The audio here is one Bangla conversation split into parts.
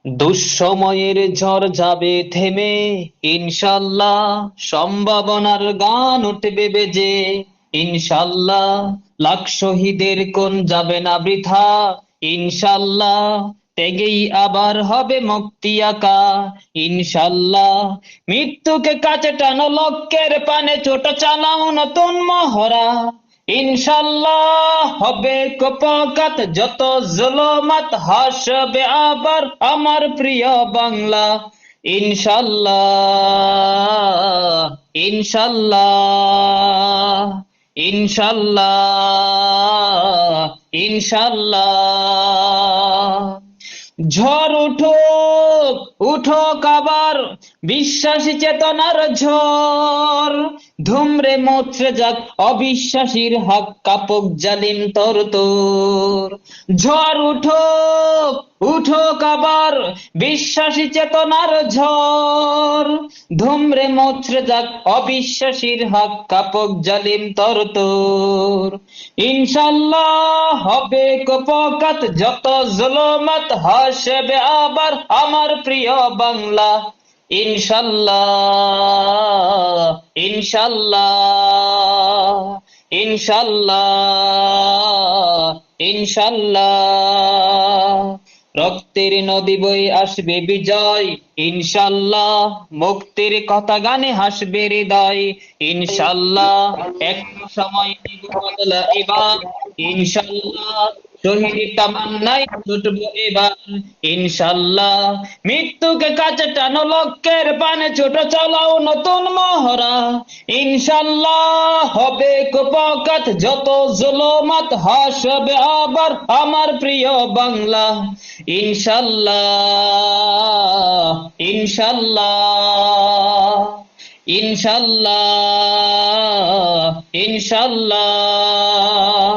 দুঃসময়ের ঝড় যাবে থেমে, ইনশাল্লাহ সম্ভাবনার গান উঠবে বেজে। ইনশাল্লাহ লাখ শহীদের কোন যাবে না বৃথা। ইনশাল্লাহ ত্যাগেই আবার হবে মুক্তি আঁকা। ইনশাল্লাহ মৃত্যুকে কাছে টানো, লক্ষ্যের পানে ছোট চালাও নতুন মহড়া। ইনশাল্লাহ হবে কপকাত যত জুলুমাত, হাসবে আবার আমার প্রিয় বাংলা। ইনশাল্লাহ ইনশাল্লাহ ইনশাল্লাহ ইনশাল্লাহ। ঝড় উঠুক উঠুক আবার বিশ্বাসী চেতনার ঝড়, ধুমরে মুছড়ে যাক অবিশ্বাসীর হাক, কাপুক জালিম তর তোর। ঝড় উঠুক উঠুক আবার বিশ্বাসী চেতনার ঝড়, ধুমরে মুছড়ে যাক অবিশ্বাসীর হাক, কাপুক জালিম তর তোর। ইনশাল্লাহ হবে কপকাত যত জুলুমাত, হাসবে আবার আমার প্রিয় বাংলা। ইনশাল্লাহ ইনশাল্লাহ ইনশাল্লাহ ইনশাল্লাহ। রক্তের নদী বয়ে আসবে বিজয়, ইনশাল্লাহ মুক্তির কথা গানে হাসবে হৃদয়। ইনশাল্লাহ এক সময় দিব বদলা এবার, ইনশাল্লাহ শহীদ তামান্নায় ছুটবো এবার। ইনশাল্লাহ মৃত্যুকে কাছে টানো, লক্ষ্যের পানে ছোট চালাও নতুন মহড়া। ইনশাল্লাহ হবে কপকাত যত জুলুমাত, হাসবে আবার আমার প্রিয় বাংলা। ইনশাল্লাহ ইনশাল্লাহ ইনশাল্লাহ ইনশাল্লাহ।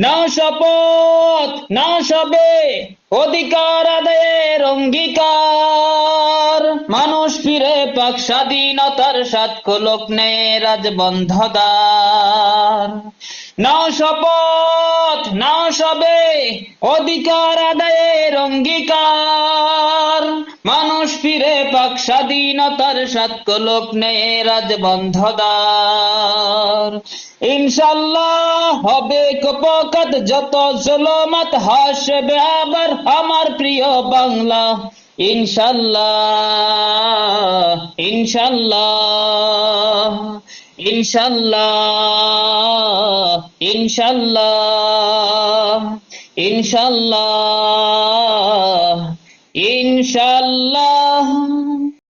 নাও শপথ নাও সবে অধিকার আদায়ের অঙ্গীকার, মানুষ ফিরে পাক স্বাধীনতার স্বাদ, খোলক নেয় রাজবন্ধদার। নাও শপথ নাও সবে অধিকার আদায়ের অঙ্গীকার, মানুষ ফিরে পাক স্বাধীনতার স্বাদ, খোলক নেয় রাজবন্ধদার। ইনশাল্লাহ হবে কপকাত যত জুলুমাত, হাসবে আবার আমার প্রিয় বাংলা। ইনশাল্লাহ ইনশাল্লাহ ইনশাল্লাহ ইনশাল্লাহ ইনশাল্লাহ ইনশাল্লাহ।